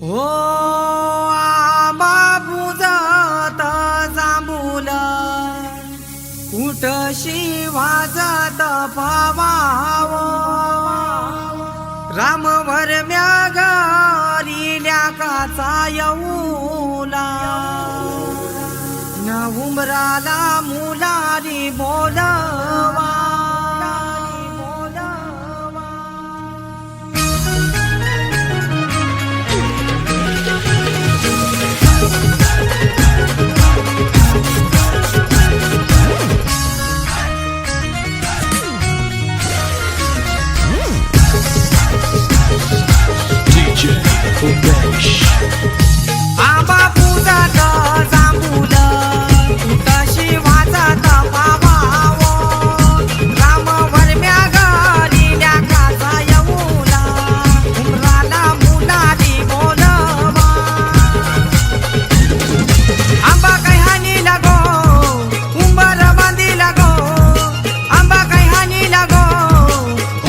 हो आंबा बुजत जांभूल कुठशी वाजत पवाव रामवर म्यागरिल्या काचा येऊला न उमराला मुलारी बोलवा आंबा बुजत जांभूल कुठशी वाजत पवाव रामवर म्यागरिल्या काचा येऊला उमराला मुलारी बोलवा आंबा काही हानी लागो उंबर बांधी लागो आंबा काही हानी लागो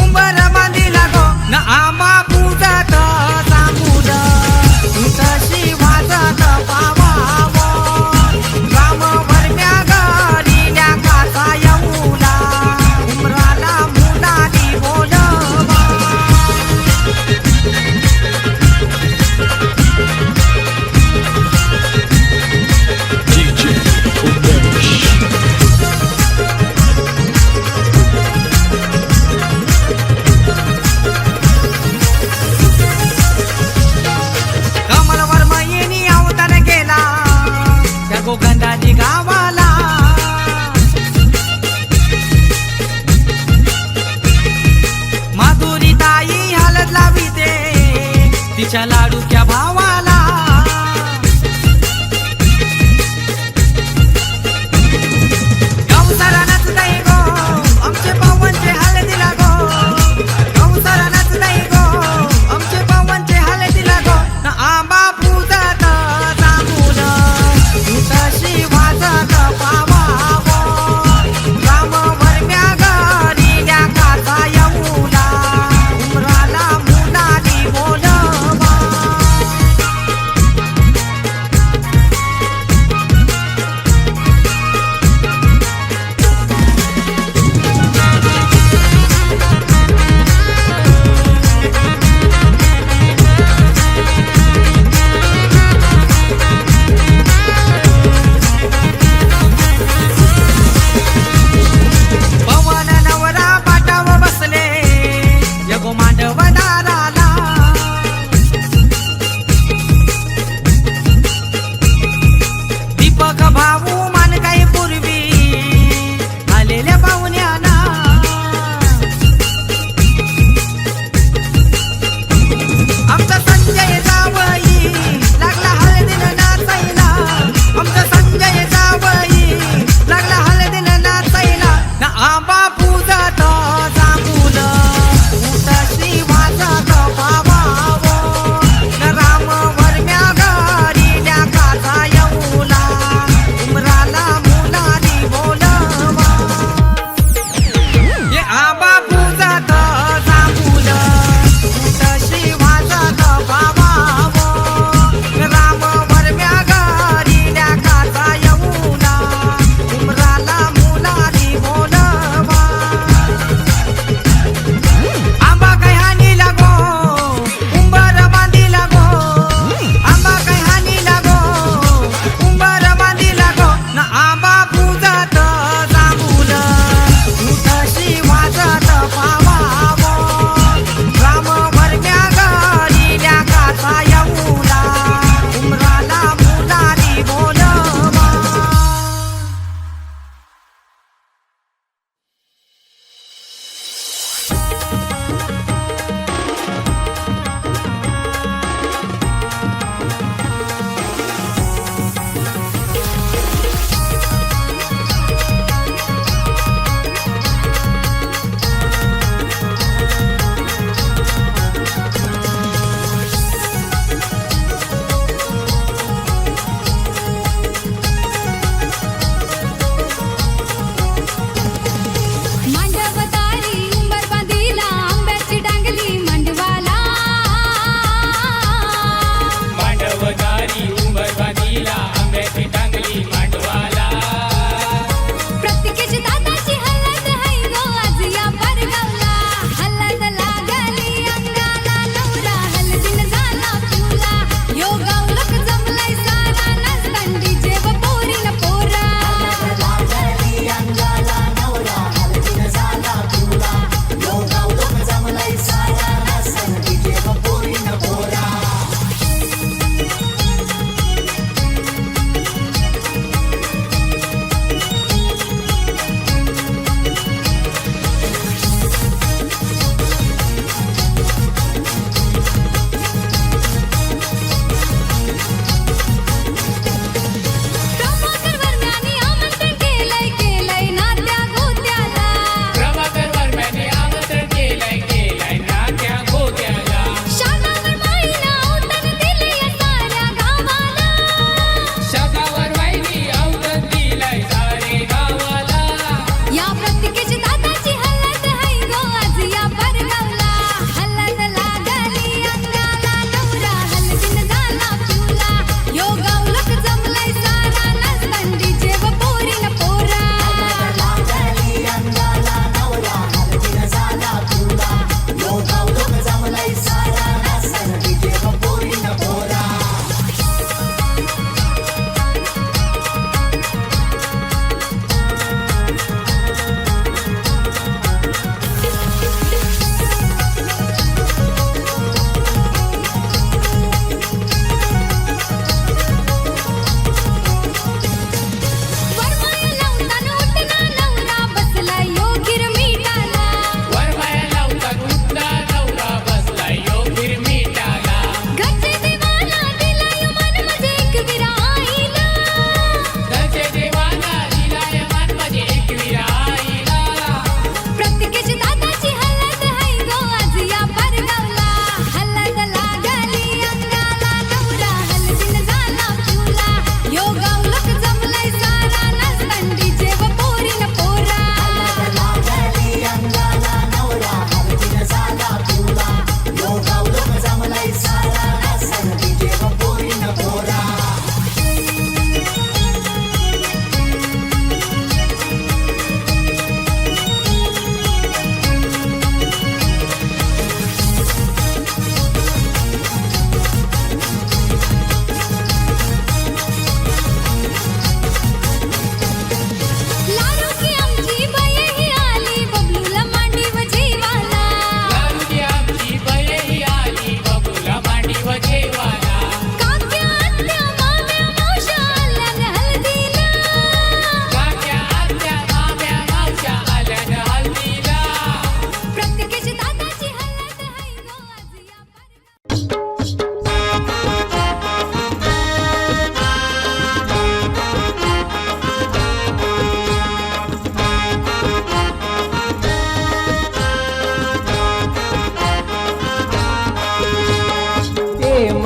उंबर बांधी लागो न आंबा बुजत जांभूल कुठशी वाजत पवाव रामवर म्यागरिल्या काचा येऊला उमराला मुलारी बोलवा कमलवर मयिनी अवतार गेला त्या गोगंधाजी गावाला माधुरी ताई हलत लाविते तिच्या लाडूच्या भावाला गौसाला नाचताई गो आमचे पावनचे हलदीला गो गौसाला नाचताई गो आमचे पावनचे हलदीला गो न आंबा बुजत जांभूल कुठशी वाजत पवाव रामवर म्यागरिल्या काचा येऊला उमराला मुलारी बोलवा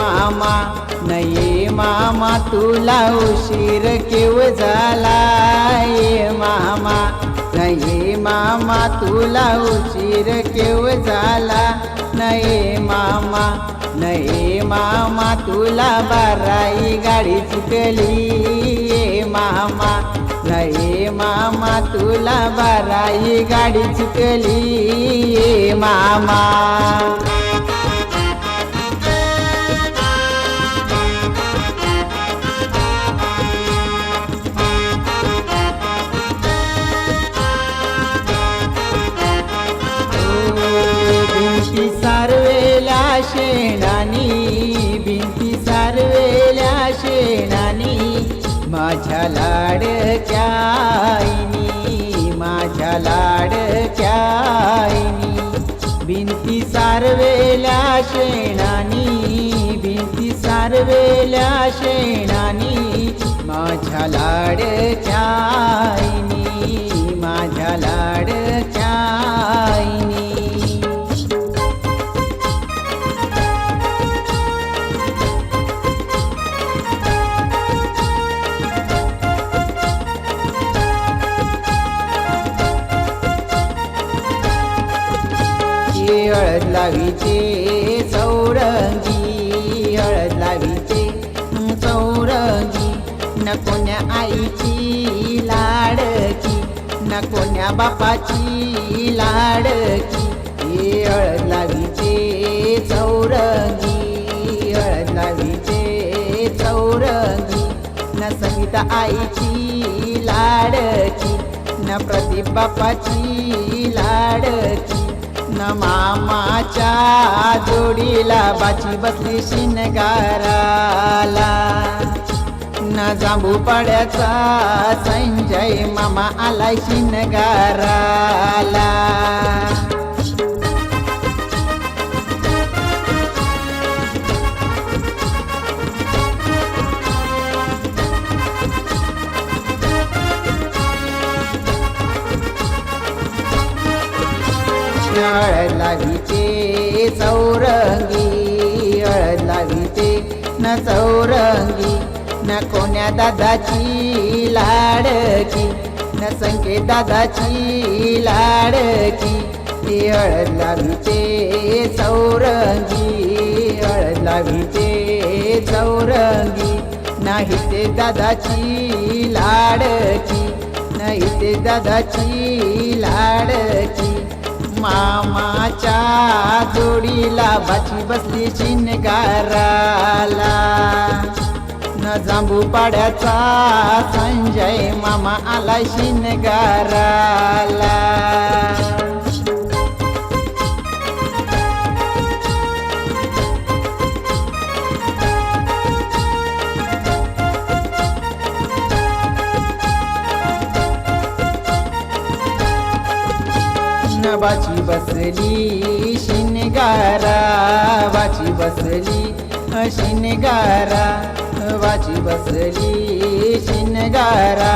मामा नाही मामा तुला उशीर केव झाला ये मामा नाही मामा तुला उशीर केव झाला नाही मामा नाही मामा तुला बाराई गाडी चुकली ये मामा नाही मामा तुला बाराई गाडी चुकली ये मामा भिंती सारवेल्या शेणानी भिंती सारवेल्या शेणानी माझ्या लाडक्या आईनी माझ्या लाडक्या आईनी भिंती सारवेल्या शेणानी भिंती सारवेल्या शेणानी माझ्या लाडक्या आईनी माझ्या लाडक्या आईनी हळद लावीचे चौरंगी हळद लावीचे चौरंगी न कोण्या आईची लाडकी न कोण्या बापाची लाडकी हे हळद लावीचे चौरंगी हळद लावीचे चौरंगी न संगीता आईची लाडकी न प्रदीप बापाची लाडकी न मामाच्या जोडीला बाची बसली शिनगाराला न जांभू पाड्याचा संजय मामा आलाय शिनगाराला हळद लावीचे चौरंगी हळद लावीचे न चौरंगी न कोण्या दादाची लाडकी न संकेत दादाची लाडकी हे हळद लावीचे चौरंगी हळद लावीचे चौरंगी नाही ते दादाची लाडकी नाही ते दादाची लाडकी मामाच्या जोडीला बाची बसली शिनगाराला न जांभू पाड्याचा संजय मामा आलाय शिनगाराला बाची बसली शिनगारा बाची बसली शिनगारा बाची बसली शिनगारा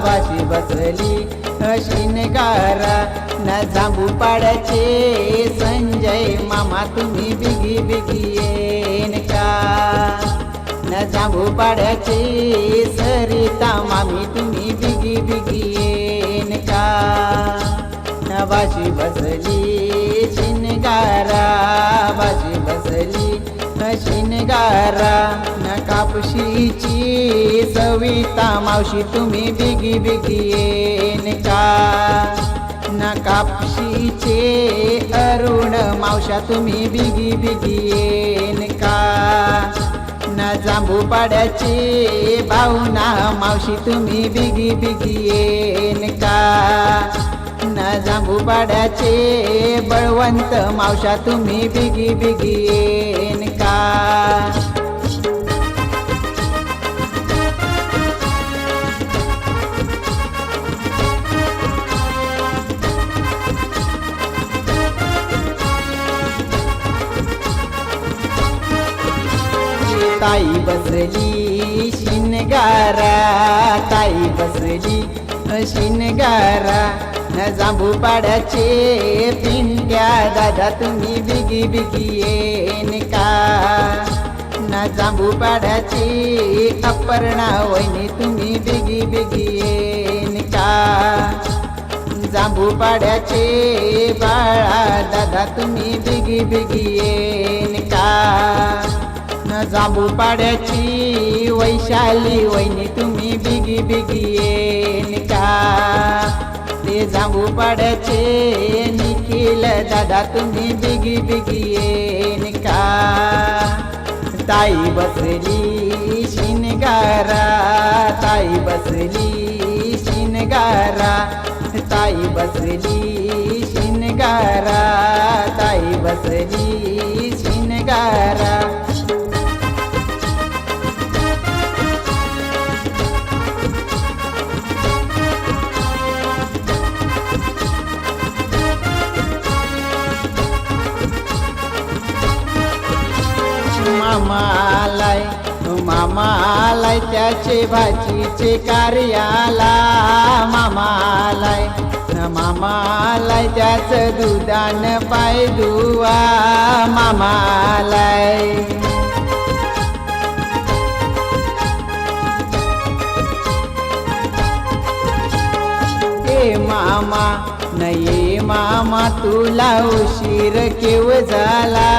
बाची बसली शिनगारा न जांभू पाड्याचे संजय मामा तुम्ही बिगी बिगी येन का न जांभू पाड्याचे सरिता मामी तुम्ही बिगी बिगी येन का बाची बसली शिनगारा बाची बसली शिनगारा न कापशीची सविता मावशी तुम्ही बिगी बिगी येन का न कापशीचे अरुण मावशा तुम्ही बिगी बिगी येन का न जांभू पाड्याचे भावना मावशी तुम्ही बिगी बिगी येन का न जांभू पाड्याचे बळवंत मावशा तुम्ही बिगी बिगी येन का ताई बसली शिनगारा ताई बसली शिनगारा न जांभू पाड्याचे पिंट्या दादा तुम्ही बिगी बिगी येन का ना जांभू पाड्याची अपर्णा वहिनी तुम्ही बिगी बिगी येईन का जांभू पाड्याचे बाळा दादा तुम्ही बिगी बिगी येईन का न जांभू पाड्याची वैशाली वहिनी तुम्ही बिगी बिगी येईन का ते जांभू पाड्याचे निखिल दादा तुम्ही बिगी बिगी येईन का ताई बसली शिनगारा ताई बसली शिनगारा ताई बसली शिनगारा ताई बसली शिनगारा मामालाय त्याचे भाजीचे कार्याला मामालाय त्याचं दुधान पाय दुवा मामालाय ए मामा नाही मामा तुला उशीर केव झाला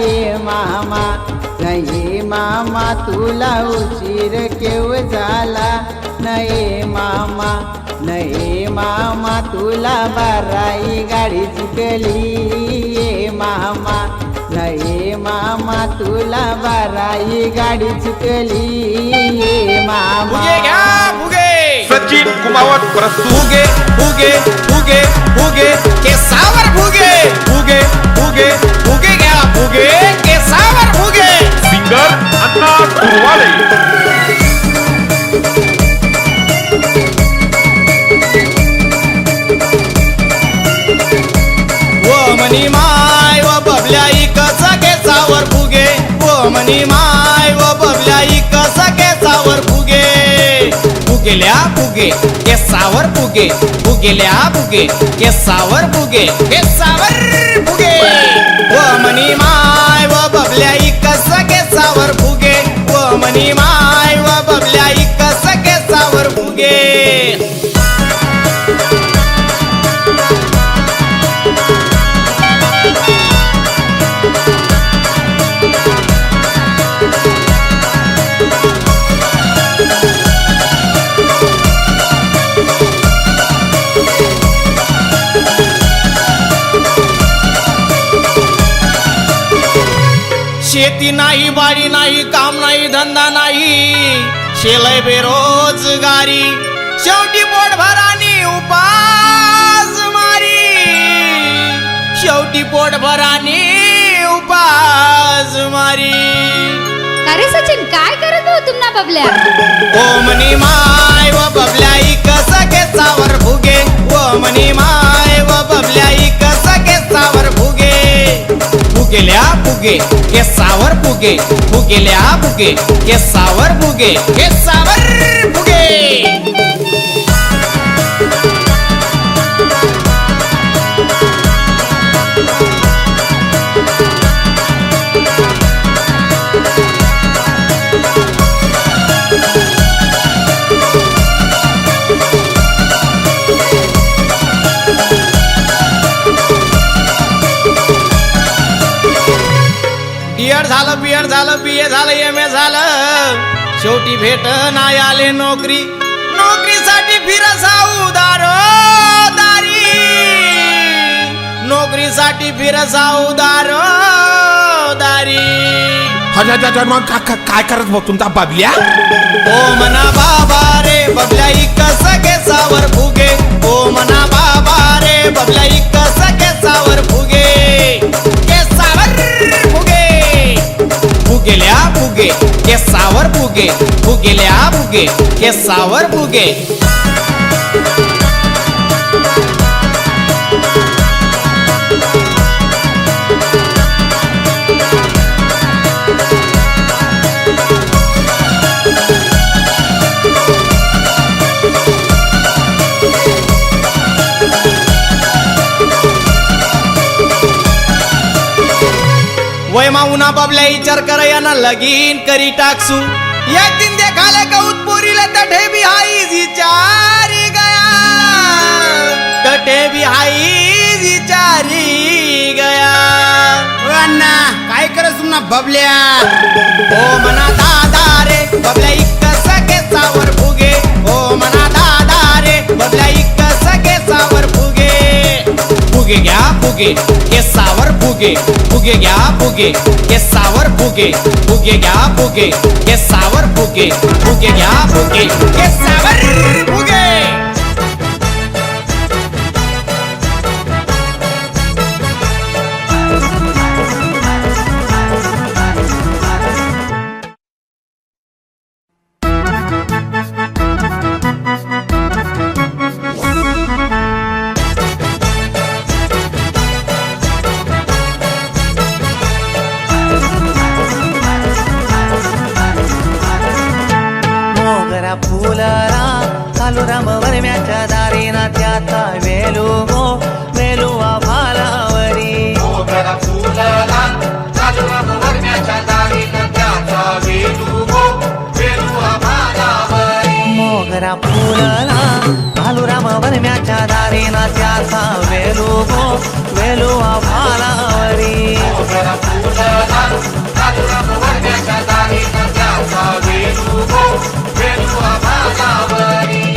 ए मामा नाही मामा तुला उशीर केव झाला नाही मामा तुला बाराई गाडी चुकली ए मामा नाही मामा तुला बाराई गाडी चुकली ए मामा सचिन कुमावत प्रस्तुत भुगे भुगे भुगे भुगे केसावर भुगे भुगे भुगे भुगे घ्या भुगे केसावर भुगे सिंगर अण्णा टुरवाले मनी माय व बबल्या इकच केसावर फुगे व मनी माय व बबल्या इकच केसावर फुगे फुगेल्या फुगे केसावर फुगे फुगेल्या फुगे केसावर फुगे केसावर फुगे व मनी माय व बबल्या इकच केसावर फुगे व मनी माय व बबल्या इकच केसावर फुगे शेती नाही बाडी नाही काम नाही धंदा नाही शेलय बेरोजगारी शेवटी पोटभरानी उपास मारी शेवटी पोटभरानी उपास मारी अरे सचिन काय करत हो तुम्हा बबल्या ओ मनी माय व बबल्या इकस केसावर फुगे ओ मनी माय व बबल्या इकस केसावर फुगे फुगेल्या फुगे केसावर फुगे फुगेल्या फुगे केसावर फुगे केसावर फुगे बीएड झालं बीए झालं एमए झालं शेवटी भेट नाही आले नोकरी नोकरीसाठी फिरसाऊ दारी नोकरीसाठी फिरसाऊ दारी मग काय करत भाऊ तुमचा बाबल्या ओ मना बाबा रे बबल्या इकस केसावर फुगे ओ मना बाबा रे बबल्या इकस केसावर फुगे केसावर फुगे फुगेल्या फुगे केसावर फुगे फुगेल्या फुगे केसावर फुगे वय माऊना बाबल्या विचार कर याना लगीन करी टाकसू एक दिन देखाले कौत पोरीले तठे भी हाई विचारी गया तठे भी हाई विचारी गया अण्णा काय करस तुमना बबल्या ओ मना दादा रे बबल्या इक्क सके सावर फुगे ओ मना दादा रे बबल्या इक्क सके सावर फुगे फुगे घ्या फुगे केसावर फुगे फुगे घ्या फुगे केसावर फुगे फुगे घ्या फुगे केसावर फुगे फुगे घ्या फुगे केसावर फुगे मोगरा फुलरा कालू राम वरम्याच्या दारी ना त्याचा वेलू गो वेलू आभालावरी मोगरा फुलला कालू राम वरम्याच्या दारी ना त्याचा वेलू गो वेलू आभालावरी मोगरा फुलला कालू राम वरम्याच्या दारी ना त्याचा वेलू गो वेलू आभालावरी मोगरा फुलला कालू राम वरम्याच्या दारी ना त्याचा वेलू गो वेलू आभालावरी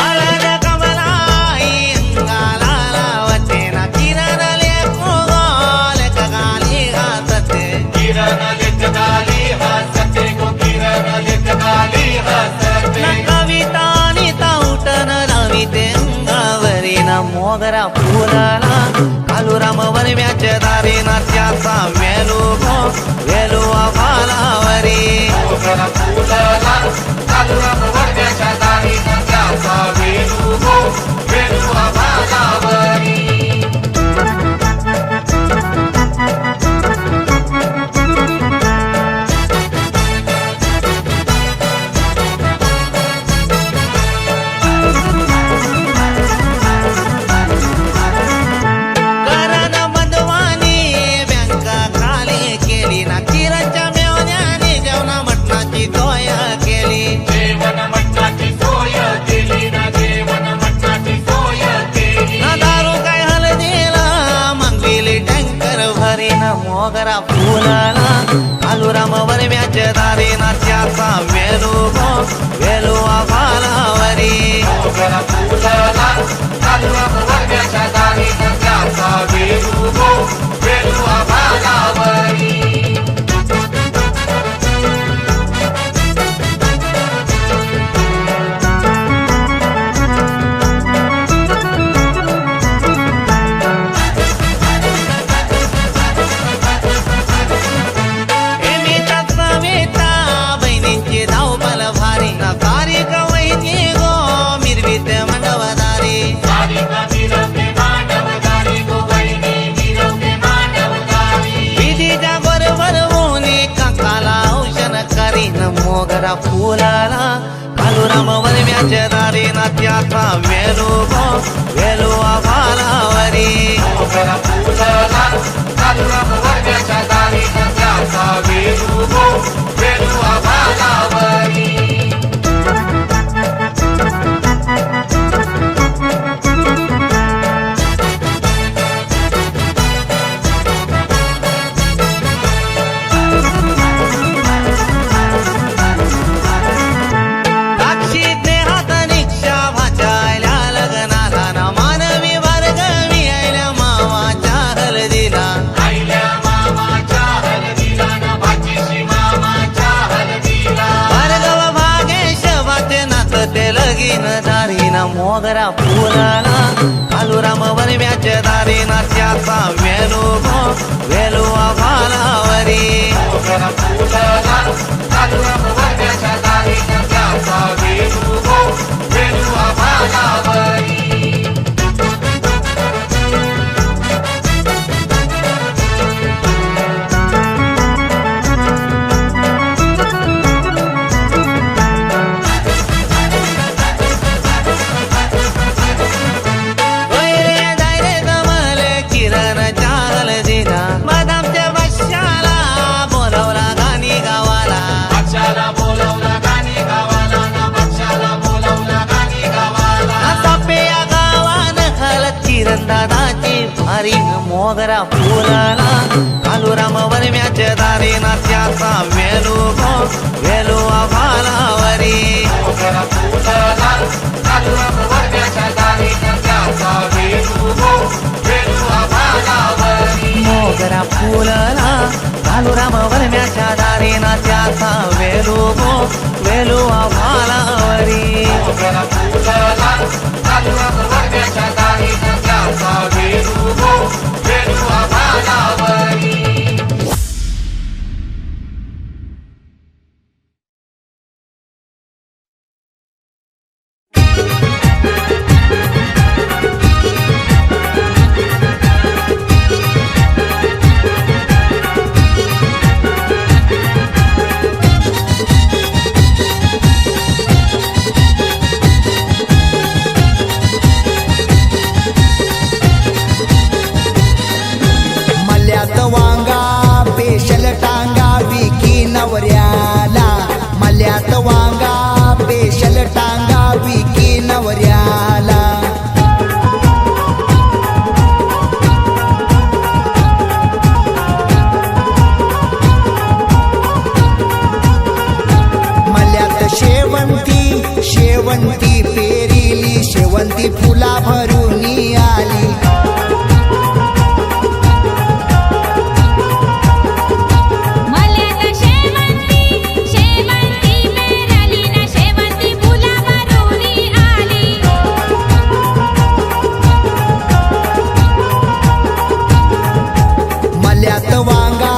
अलग कमलाई अंगाला वते ना किरण लेखो गाल कगाली घासते किरण लेखगाली हसते गो किरण लेखगाली हसते न कविता निता उठन रविते अंगावरी न मोगरा फुलला कालू राम वरम्याच्या दारी ना त्याचा वेलू गो वेलू आभालावरी मोगरा फुलला कालू राम वरम्याच्या दारी ना त्याचा वेलू गो वेलू आभालावरी करण बंधवानी बँका खाली केली ना किरणच्या मेवण्याने जेवणा मटणाची सोय केली जेवण मटणाची सोय केली ना जेवण मटणाची सोय केली ना दारू काय हलदीला मागविली टँकर भरी ना मोगरा फुलला कालू राम वरम्याच्या दारी ना त्याचा वेलू गो वेलू आभालावरी मोगरा फुलला कालू राम वरम्याच्या दारी ना त्याचा वेलू गो वेलू आभालावरी प्रेमीचा सवेता बहिणींची धावपल भारी ना सारी कवयची गो मिरवीत मंडवदारी सारिका मिरवते मांडवदारी गो वहिनी मिरवते मांडवदारी विधीच्या बरोबर मोनी काकाला औषण करीन मोगरा फुलाला कालू राम वरम्याच्या दारी ना त्याचा वेलू गो वेलू आभालावरी मोगरा फुलला कालू राम वरम्याच्या दारी ना त्याचा वेलू गो वेलू आभालावरी साक्षी देहात निक्षा भाजायला लग्नाला ना मानवी वर्ग मिळायला मावाच्या हलदीला आईल्या मामाच्या हलदीला ना भाचीशी मामाच्या हलदीला भार्गव भागेश वाचे नात ते लगीन दारी ना मोगरा फुलाला कालू राम वरम्याच्या दारी ना त्याचा वेलू गो वेलू आभालावरी मोगरा फुलला कालू राम वरम्याच्या दारी ना त्याचा वेलू गो वेलू आभालावरी राम वरम्याच्या दारी नात्याचा वेलू गो वेलू आभालावरी मोगरा फुलला चालू वरम्याच्या दारी त्याचा वेलू गो वेलू आभालावरी मोगरा फुलला घालू राम वरम्याच्या दारी नात्याचा वेलू गो वेलू आभालावरी मोगरा फुलला चालू वरम्याच्या दारी त्याचा वेलू गो वेलू आभालावरी मल्यात वांगा पेशल टांगा विकी नवऱ्याला मल्यात वांगा पेशल टांगा विकी नवऱ्याला मल्यात शेवंती शेवंती पेरिली शेवंती फुला भरून आली मल्यात शेवंती शेवंती पेरली ना शेवंती फुला भरून आली मल्यात वांगा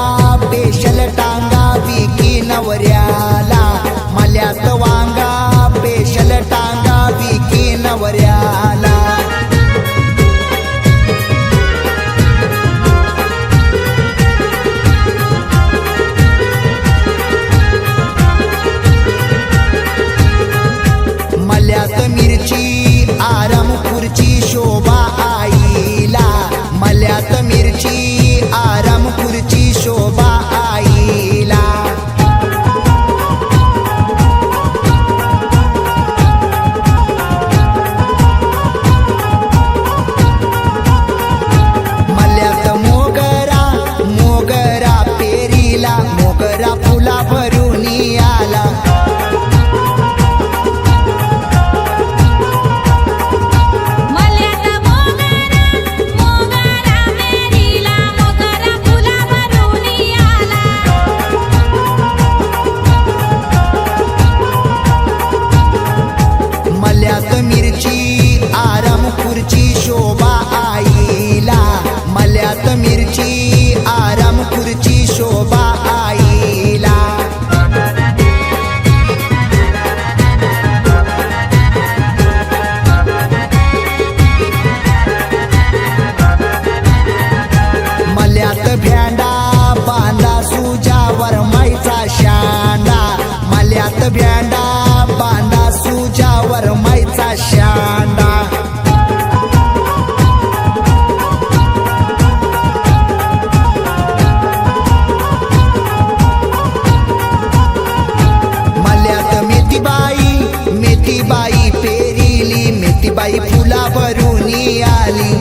पेशल टांगा विकी नवऱ्याला मल्यात वांगा पेशल टांगा विकी नवऱ्याला मल्यात मिरची आराम खुर्ची शोभा आईला मल्यात मिरची आराम खुर्ची शोभा आईला मल्यात मोगरा मोगरा पेरीला मोगरा फुला भरून आला मल्यात मोगरा मोगरा पेरला मोगरा फुला भरून आला मल्यात मिरची आराम खुर्ची शोभा आईला मल्यात मिरची आराम खुर्ची शोभा आईला मल्यात भेंडा बांधा सुजावर माईचा शांडा मल्यात भेंडा बांधा सुजावर माईचा शांडा मल्यात मेथीबाई मेथीबाई पेरिली मेथीबाई फुला भरून आली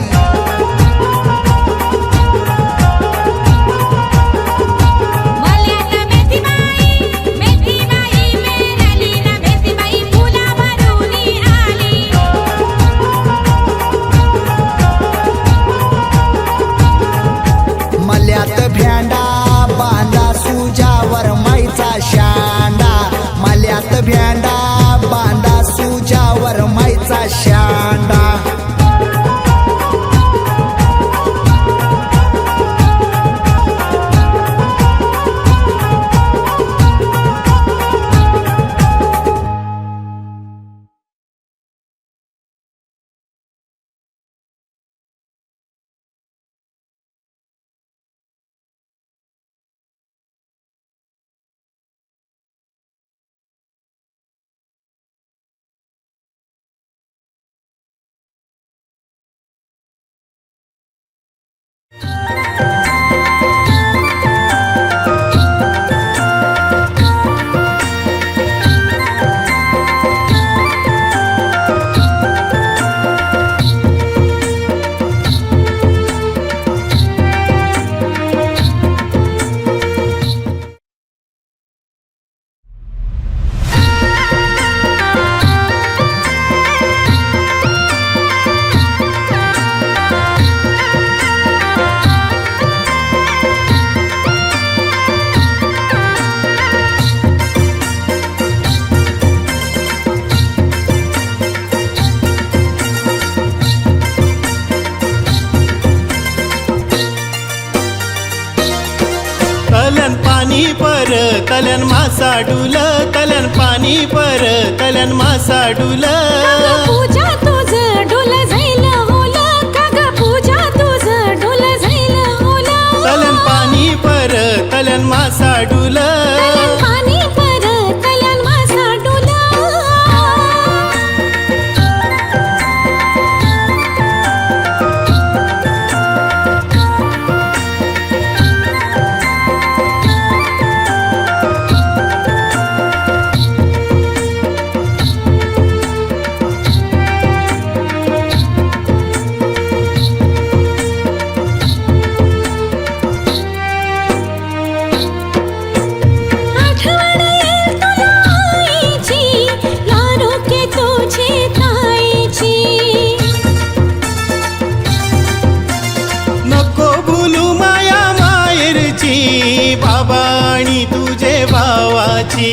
तलन पाणी पर तलन मासा डुल तलन पाणी पर तलन मासा डुल पूजा तुझ डोल जाईल होला काग पूजा तुझ डोल जाईल होला तलन पाणी पर तलन मासा डुल पाणी पर तलन मासा डोला आठवण येईल तुला आईची लाडोके तुझे ताईची नको भूलू माया मायरची बाबा आणि तुझे भावाची